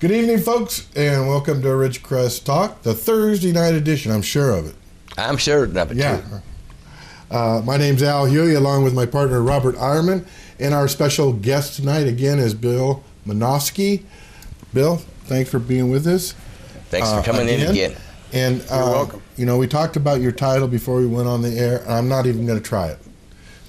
Good evening, folks, and welcome to Ridgecrest Talk, the Thursday night edition. I'm sure of it. I'm sure of it, yeah. too. My name's Al Huey, along with my partner, Robert Eierman, and our special guest tonight, again, is Bill Manofsky. Bill, thanks for being with us. Thanks for coming in again. And, You're welcome. You know, we talked about your title before we went on the air, and I'm not even going to try it.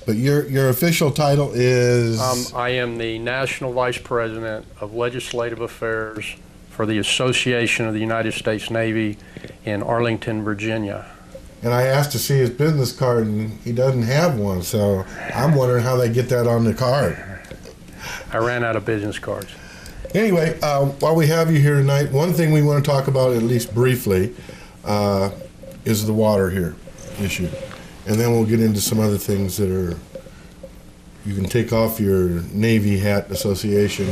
But your official title is? I am the National Vice President of Legislative Affairs for the Association of the United States Navy in Arlington, Virginia. And I asked to see his business card, and he doesn't have one, so I'm wondering how they get that on the card. I ran out of business cards. Anyway, while we have you here tonight, one thing we want to talk about, at least briefly, is the water here issue. And then we'll get into some other things that are, you can take off your Navy hat association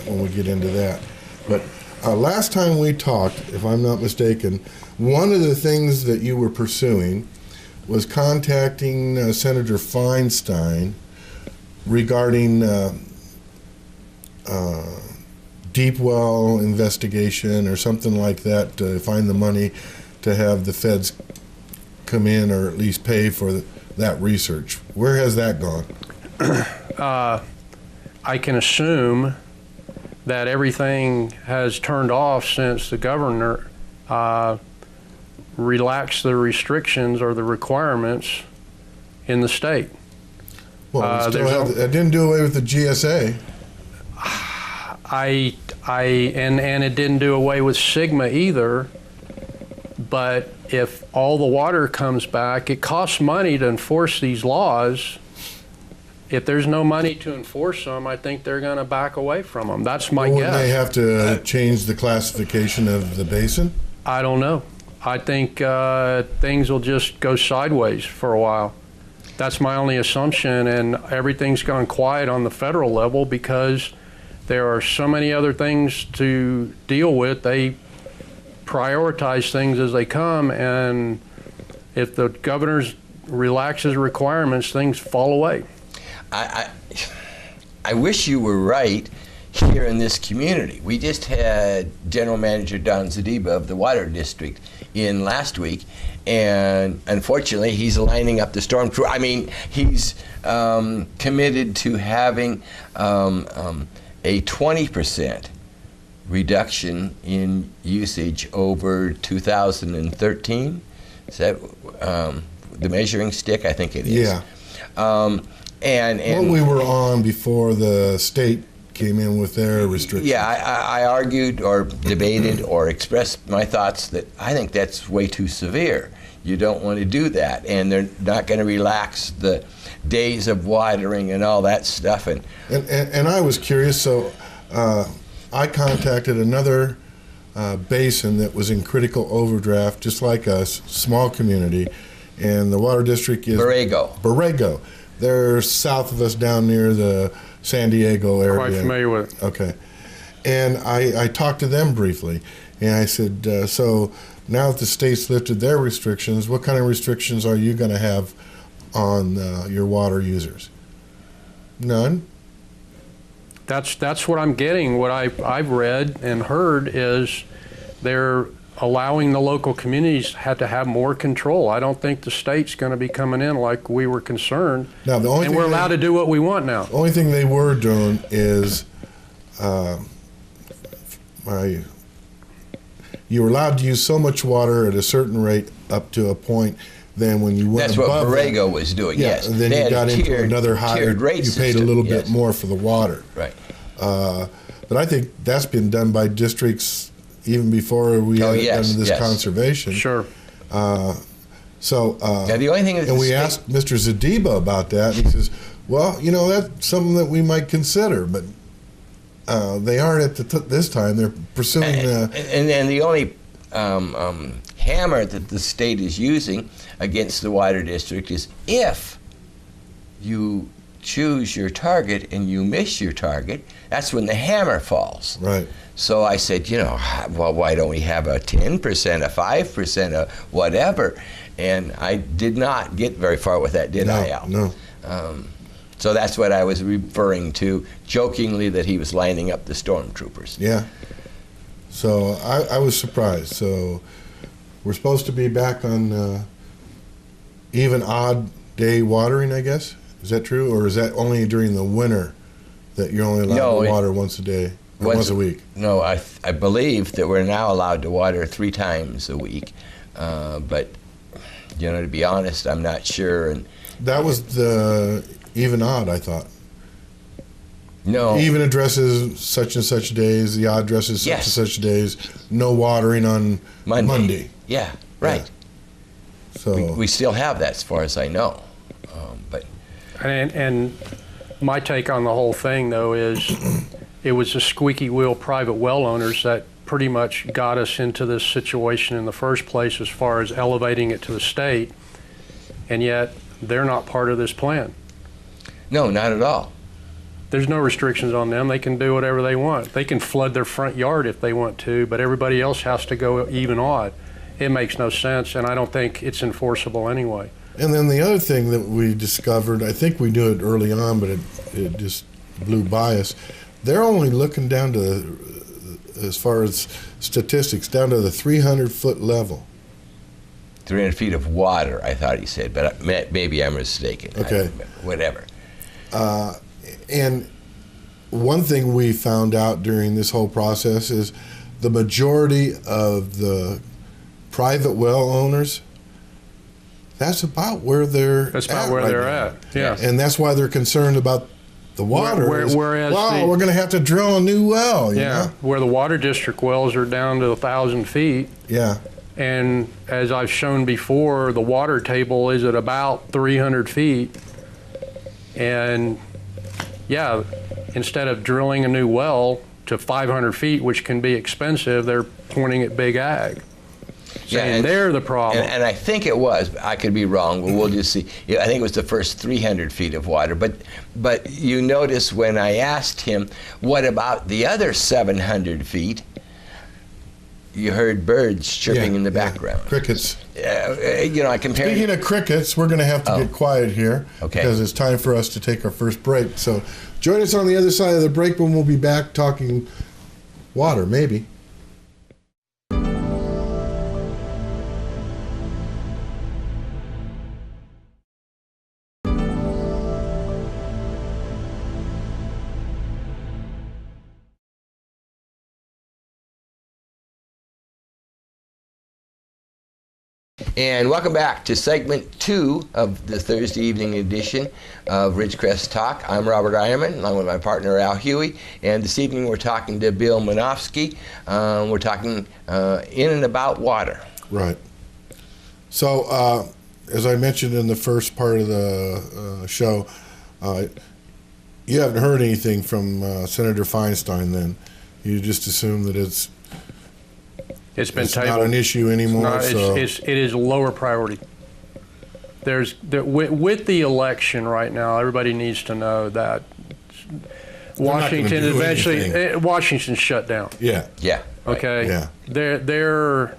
when we get into that. But last time we talked, if I'm not mistaken, one of the things that you were pursuing was contacting Senator Feinstein regarding deep well investigation or something like that to find the money to have the feds come in or at least pay for that research. Where has that gone? I can assume that everything has turned off since the governor relaxed the restrictions or the requirements in the state. Well, it didn't do away with the GSA. And it didn't do away with Sigma either. But if all the water comes back, it costs money to enforce these laws. If there's no money to enforce them, I think they're going to back away from them. That's my guess. Wouldn't they have to change the classification of the basin? I don't know. I think things will just go sideways for a while. That's my only assumption, and everything's gone quiet on the federal level because there are so many other things to deal with. They prioritize things as they come, and if the governor relaxes requirements, things fall away. I wish you were right here in this community. We just had General Manager Don Zadiba of the Water District in last week, and unfortunately he's lining up the storm crew. I mean, he's committed to having a 20% reduction in usage over 2013. Is that the measuring stick? I think it is. Yeah. And what we were on before the state came in with their restrictions. Yeah, I argued or debated or expressed my thoughts that I think that's way too severe. You don't want to do that, and they're not going to relax the days of watering and all that stuff. And I was curious, so I contacted another basin that was in critical overdraft, just like us, small community, and the water district is Borrego. They're south of us down near the San Diego area. Quite familiar with it. Okay. And I talked to them briefly, and I said, so now that the state's lifted their restrictions, what kind of restrictions are you going to have on your water users? None? That's what I'm getting. What I've read and heard is they're allowing the local communities to have more control. I don't think the state's going to be coming in like we were concerned. Now, and we're allowed to do what we want now. The only thing they were doing is you were allowed to use so much water at a certain rate up to a point. Then when you went that's above what Borrego was doing, yes. And then you got into another higher rate. You paid a little bit more for the water. Right. But I think that's been done by districts even before we had done this conservation. Sure. The only thing and we asked Mr. Zadiba about that, and he says, well, you know, that's something that we might consider, but they aren't at this time. They're pursuing and the only hammer that the state is using against the water district is if you choose your target and you miss your target, that's when the hammer falls. Right. So I said, you know, well, why don't we have a 10%, a 5%, a whatever? And I did not get very far with that, did I, Al? No. So that's what I was referring to, jokingly, that he was lining up the stormtroopers. Yeah. So I was surprised. So we're supposed to be back on even odd day watering, I guess. Is that true? Or is that only during the winter that you're only allowed to water once a day, or once a week? No, I believe that we're now allowed to water 3 times a week. But, to be honest, I'm not sure. And that was the even odd, I thought. No. Even addresses such and such days, the odd addresses such and such days, no watering on Monday. Yeah, right. Yeah. So we still have that as far as I know. But And my take on the whole thing, though, is it was the squeaky wheel private well owners that pretty much got us into this situation in the first place as far as elevating it to the state, and yet they're not part of this plan. No, not at all. There's no restrictions on them. They can do whatever they want. They can flood their front yard if they want to, but everybody else has to go even odd. It makes no sense, and I don't think it's enforceable anyway. And then the other thing that we discovered, I think we knew it early on, but it just blew by us. They're only looking down to, as far as statistics, down to the 300-foot level. 300 feet of water, I thought he said, but maybe I'm mistaken. Okay. Whatever. And one thing we found out during this whole process is the majority of the private well owners, that's about where they're at. Yeah. And that's why they're concerned about the water. Whereas we're going to have to drill a new well. You know? Where the water district wells are down to 1,000 feet. Yeah. And as I've shown before, the water table is at about 300 feet. And instead of drilling a new well to 500 feet, which can be expensive, they're pointing at big ag. And they're the problem. And I think it was, I could be wrong, but we'll just see. I think it was the first 300 feet of water. But you notice when I asked him, what about the other 700 feet? You heard birds chirping in the background. Crickets. I compared. Speaking of crickets, we're going to have to get quiet here because it's time for us to take our first break. So join us on the other side of the break when we'll be back talking water, maybe. And welcome back to segment 2 of the Thursday evening edition of Ridgecrest Talk. I'm Robert Eierman, along with my partner Al Huey, and this evening we're talking to Bill Manofsky. We're talking in and about water. Right. So, as I mentioned in the first part of the show, you haven't heard anything from Senator Feinstein then. You just assume that it's been tabled. Not an issue anymore. It is lower priority. With the election right now, everybody needs to know that Washington's shut down. Yeah. Yeah. Okay. Yeah. They're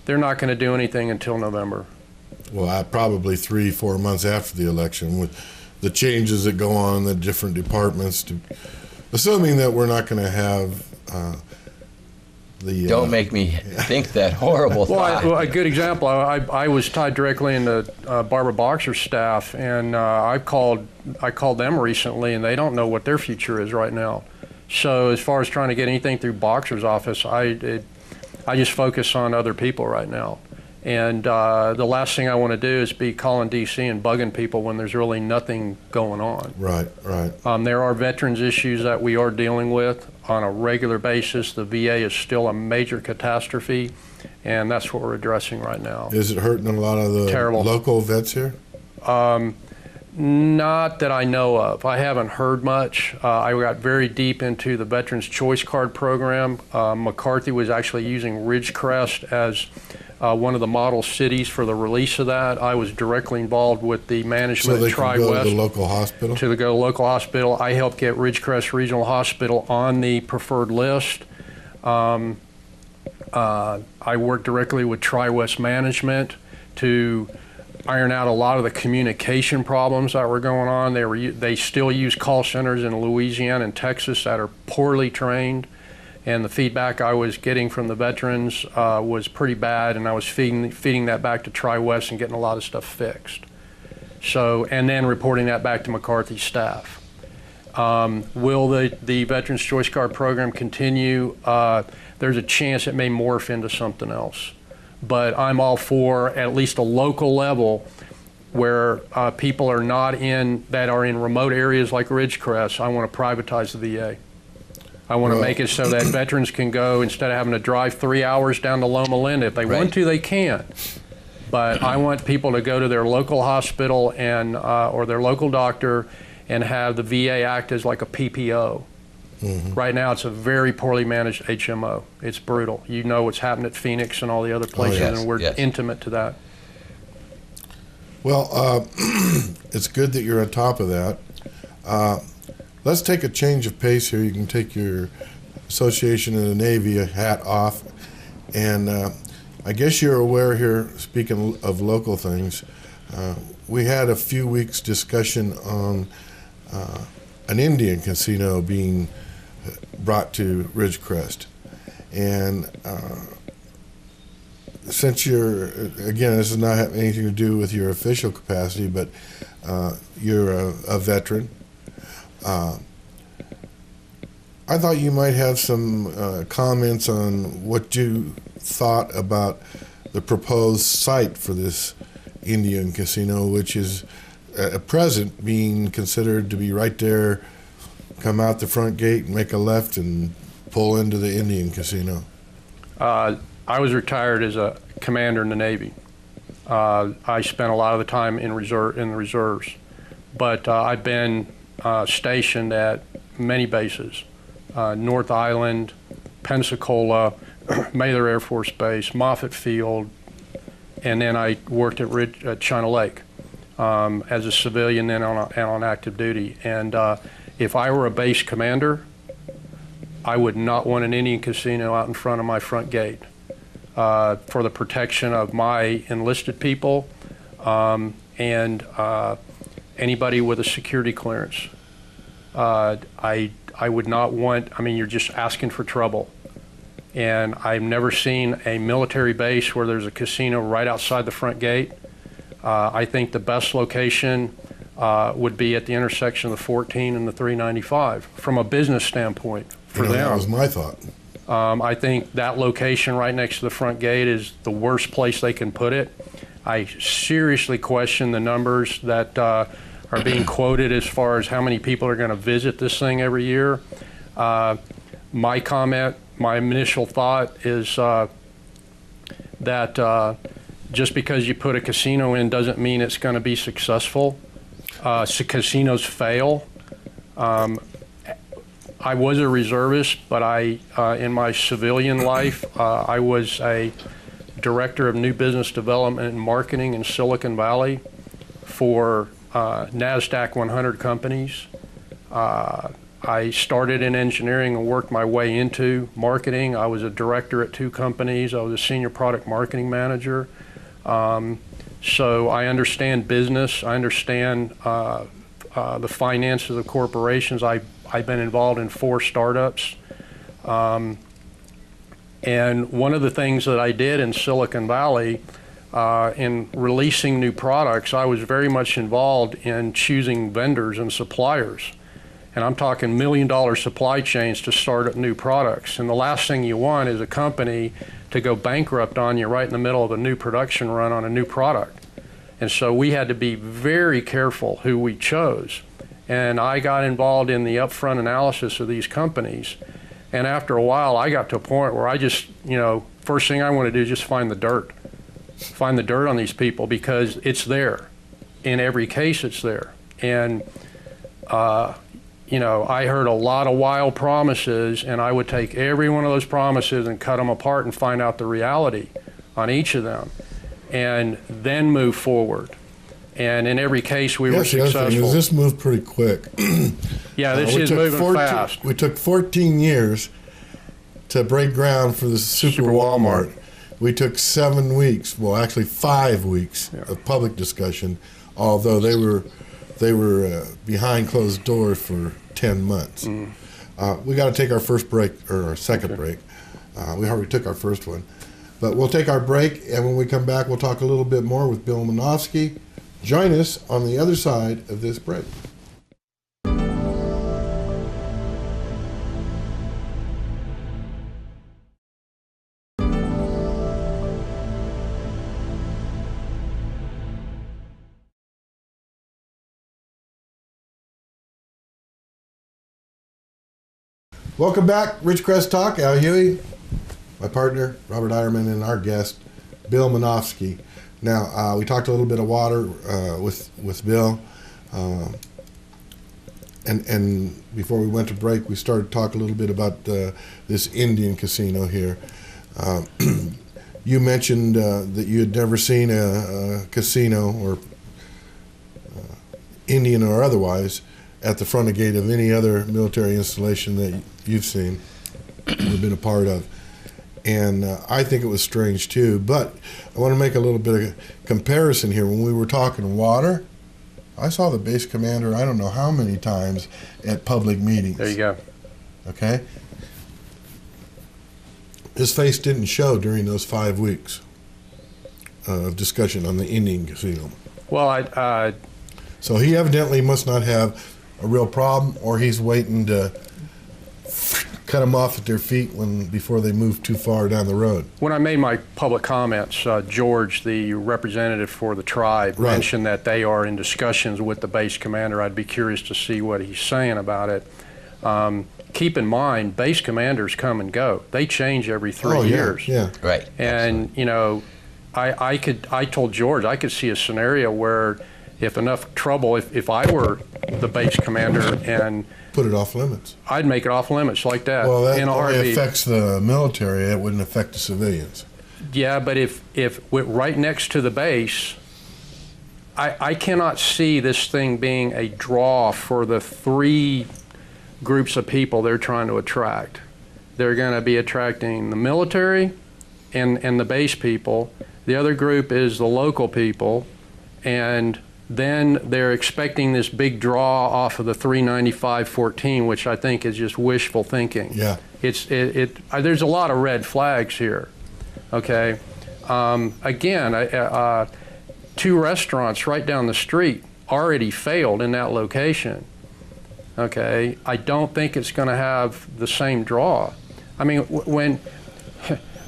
not going to do anything until November. Well, probably 3-4 months after the election, with the changes that go on in the different departments, assuming that we're not going to have. Don't make me think that horrible thought. Well, a good example, I was tied directly into Barbara Boxer's staff, and I called them recently, and they don't know what their future is right now. So as far as trying to get anything through Boxer's office, I just focus on other people right now. And the last thing I want to do is be calling D.C. and bugging people when there's really nothing going on. Right. There are veterans issues that we are dealing with on a regular basis. The VA is still a major catastrophe, and that's what we're addressing right now. Is it hurting a lot of the local vets here? Not that I know of. I haven't heard much. I got very deep into the Veterans Choice Card program. McCarthy was actually using Ridgecrest as one of the model cities for the release of that. I was directly involved with the management of Tri-West. So they can go to the local hospital? To the local hospital. I helped get Ridgecrest Regional Hospital on the preferred list. I worked directly with Tri-West management to iron out a lot of the communication problems that were going on. They still use call centers in Louisiana and Texas that are poorly trained. And the feedback I was getting from the veterans was pretty bad, and I was feeding that back to Tri-West and getting a lot of stuff fixed. So, and then reporting that back to McCarthy's staff. Will the Veterans Choice Card program continue? There's a chance it may morph into something else. But I'm all for at least a local level where people are not that are in remote areas like Ridgecrest. I want to privatize the VA. I want to make it so that veterans can go, instead of having to drive 3 hours down to Loma Linda. If they want to, they can. But I want people to go to their local hospital and or their local doctor and have the VA act as like a PPO. Mm-hmm. Right now, it's a very poorly managed HMO. It's brutal. You know what's happened at Phoenix and all the other places, and we're intimate to that. Well, it's good that you're on top of that. Let's take a change of pace here. You can take your Association of the Navy hat off. And I guess you're aware here, speaking of local things, we had a few weeks discussion on an Indian casino being brought to Ridgecrest. And since you're, again, this does not have anything to do with your official capacity, but you're a veteran, I thought you might have some comments on what you thought about the proposed site for this Indian casino, which is at present being considered to be right there. Come out the front gate, make a left, and pull into the Indian casino. I was retired as a commander in the Navy. I spent a lot of the time in the reserves, but I've been stationed at many bases: North Island, Pensacola, Mather Air Force Base, Moffett Field, and then I worked at China Lake as a civilian, then on active duty. And if I were a base commander, I would not want an Indian casino out in front of my front gate for the protection of my enlisted people and anybody with a security clearance. I would not want, I mean, you're just asking for trouble. And I've never seen a military base where there's a casino right outside the front gate. I think the best location would be at the intersection of the 14 and the 395 from a business standpoint for them. That was my thought. I think that location right next to the front gate is the worst place they can put it. I seriously question the numbers that are being quoted as far as how many people are going to visit this thing every year. My comment, my initial thought is that just because you put a casino in doesn't mean it's going to be successful. Casinos fail. I was a reservist, but in my civilian life, I was a director of new business development and marketing in Silicon Valley for NASDAQ 100 companies. I started in engineering and worked my way into marketing. I was a director at 2 companies. I was a senior product marketing manager. So I understand business. I understand the finances of corporations. I've been involved in 4 startups. And one of the things that I did in Silicon Valley in releasing new products, I was very much involved in choosing vendors and suppliers. And I'm talking $1 million supply chains to start up new products. And the last thing you want is a company to go bankrupt on you right in the middle of a new production run on a new product. And so we had to be very careful who we chose. And I got involved in the upfront analysis of these companies. And after a while, I got to a point where I just, first thing I want to do is just find the dirt. Find the dirt on these people because it's there. In every case, it's there. And, I heard a lot of wild promises, and I would take every one of those promises and cut them apart and find out the reality on each of them, and then move forward. And in every case, we were successful. This moved pretty quick. Yeah, this is moving fast. We took 14 years to break ground for the Super Walmart. We took 7 weeks, well, actually 5 weeks of public discussion, although they were behind closed doors for 10 months. We got to take our first break, or our second break. We already took our first one. But we'll take our break, and when we come back, we'll talk a little bit more with Bill Manofsky. Join us on the other side of this break. Welcome back, Ridgecrest Talk. Al Huey, my partner, Robert Eierman, and our guest, Bill Manofsky. Now, we talked a little bit of water with Bill, and before we went to break, we started to talk a little bit about this Indian casino here. You mentioned that you had never seen a casino, or Indian or otherwise, at the front gate of any other military installation that you've seen or been a part of. And I think it was strange too, but I want to make a little bit of a comparison here. When we were talking water, I saw the base commander I don't know how many times at public meetings. There you go. Okay? His face didn't show during those 5 weeks of discussion on the Indian casino. Well, So he evidently must not have a real problem, or he's waiting to cut them off at their feet before they move too far down the road. when I made my public comments, George, the representative for the tribe, Right. mentioned that they are in discussions with the base commander. I'd be curious to see what he's saying about it. Keep in mind, base commanders come and go. They change every 3 years. Yeah. Right. And, you know, I told George I could see a scenario where if enough trouble, if I were the base commander, and Put it off limits. I'd make it off limits like that Well, that in a only heartbeat. affects the military. It wouldn't affect the civilians. Yeah, but if we're right next to the base, I cannot see this thing being a draw for the 3 groups of people they're trying to attract. They're going to be attracting the military and the base people. The other group is the local people, and then they're expecting this big draw off of the 395-14, which I think is just wishful thinking. Yeah. There's a lot of red flags here. Okay. Again, 2 restaurants right down the street already failed in that location. Okay. I don't think it's going to have the same draw. I mean, when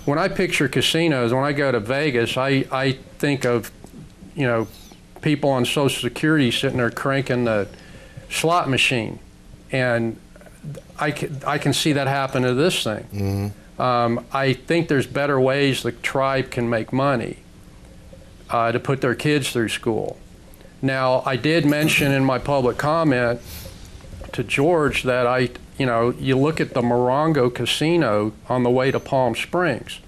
I picture casinos, when I go to Vegas, I think of, you know, people on Social Security sitting there cranking the slot machine, and I can see that happen to this thing. Mm-hmm. I think there's better ways the tribe can make money to put their kids through school. Now, I did mention in my public comment to George that you look at the Morongo Casino on the way to Palm Springs.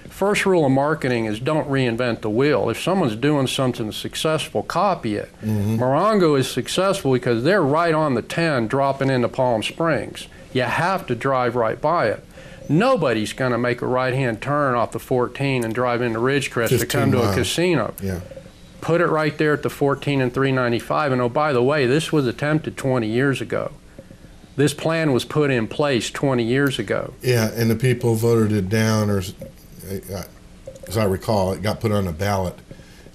First rule of marketing is don't reinvent the wheel. If someone's doing something successful, copy it. Mm-hmm. Morongo is successful because they're right on the 10 dropping into Palm Springs. You have to drive right by it. Nobody's going to make a right-hand turn off the 14 and drive into Ridgecrest to come to a casino. Yeah. Put it right there at the 14 and 395. And oh, by the way, this was attempted 20 years ago. This plan was put in place 20 years ago. Yeah, and the people voted it down, or as I recall, it got put on a ballot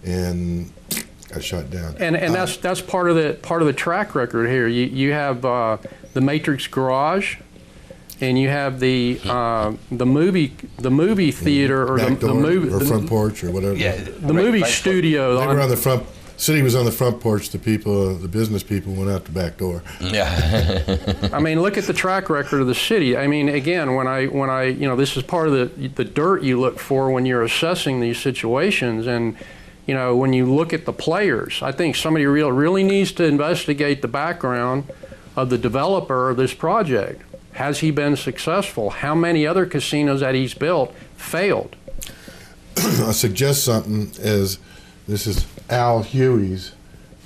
and got shut down. And that's part of the track record here. You have the Matrix Garage, and you have the movie theater, or Back the door, movie or front porch or whatever. Yeah. the movie studio. They were on the front. City was on the front porch. The business people went out the back door. Yeah. I mean, look at the track record of the city. I mean, again, when I this is part of the dirt you look for when you're assessing these situations. And, when you look at the players, I think somebody really needs to investigate the background of the developer of this project. Has he been successful? How many other casinos that he's built failed? I'll suggest something as this is Al Huey's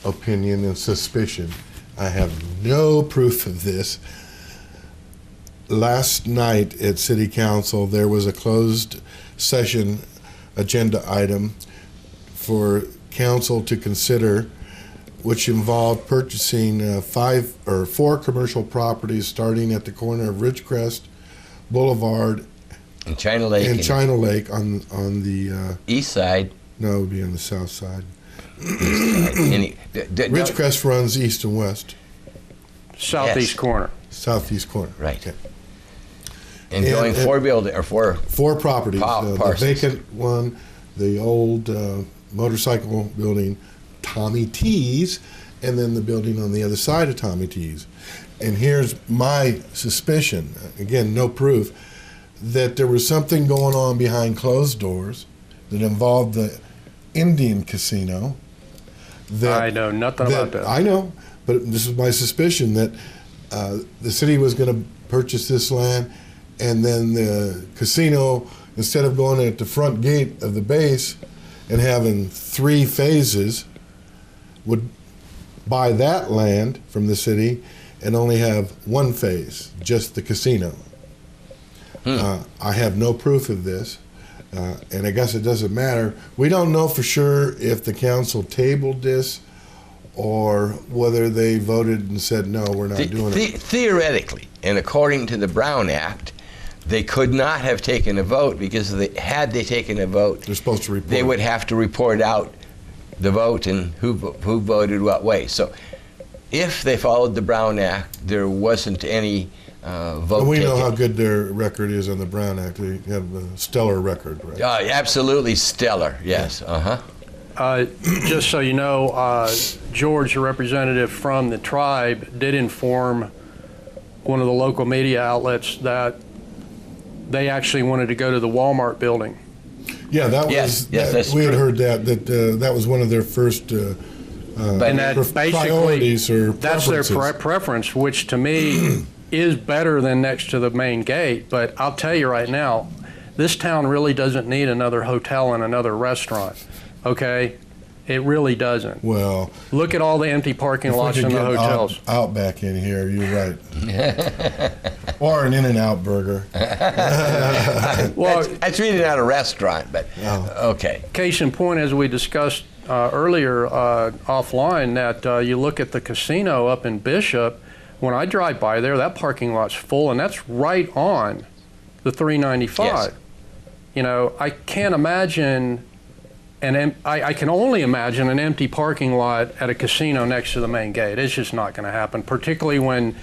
opinion and suspicion. I have no proof of this. Last night at City Council, there was a closed session agenda item for council to consider which involved purchasing 5 or 4 commercial properties starting at the corner of Ridgecrest Boulevard In China Lake. and China Lake on the East side. no, it would be on the south side. Ridgecrest. Ridgecrest runs east and west, Southeast Yes. corner. southeast corner. Right. Okay. And going and- 4 building or 4. 4 properties. The Parcels. vacant one, the old motorcycle building, Tommy T's, and then the building on the other side of Tommy T's. And here's my suspicion, again, no proof, that there was something going on behind closed doors that involved the Indian casino. I know nothing about that. I know, but this is my suspicion that the city was going to purchase this land, and then the casino, instead of going at the front gate of the base and having 3 phases, would buy that land from the city and only have 1 phase, just the casino. I have no proof of this, and I guess it doesn't matter. We don't know for sure if the council tabled this or whether they voted and said, no, we're not doing it. Theoretically, and according to the Brown Act, they could not have taken a vote because had they taken a vote, They're supposed to report. they would have to report out the vote and who voted what way. So if they followed the Brown Act, there wasn't any vote And we taken. know how good their record is on the Brown Act. They have a stellar record, right? Absolutely stellar, yes. Uh-huh. Just so you know, George, a representative from the tribe, did inform one of the local media outlets that they actually wanted to go to the Walmart building. Yeah, that Yes, was. yes, that's we had true. heard that was one of their first And that basically, priorities or that's their preferences. preference, which to me is better than next to the main gate. But I'll tell you right now, this town really doesn't need another hotel and another restaurant, okay? It really doesn't. Well, Look at all the empty parking if we lots could in the get hotels. Outback in here, you're right. Or an In-N-Out burger. Well, That's really not a restaurant, but okay. case in point, as we discussed earlier offline, that you look at the casino up in Bishop, when I drive by there, that parking lot's full, and that's right on the 395. Yes. You know, I can't imagine, I can only imagine an empty parking lot at a casino next to the main gate. It's just not going to happen, particularly when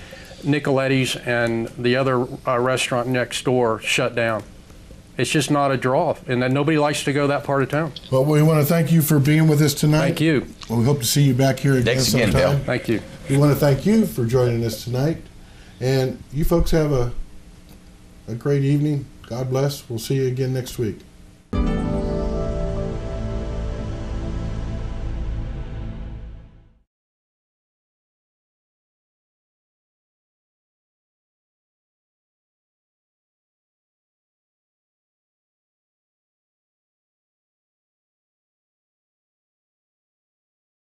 Nicoletti's and the other restaurant next door shut down. It's just not a draw, and that nobody likes to go that part of town. Well, we want to thank you for being with us tonight. Thank you. Well, we hope to see you back here again Thanks again, sometime. Bill. Thank you. We want to thank you for joining us tonight. And you folks have a great evening. God bless. We'll see you again next week.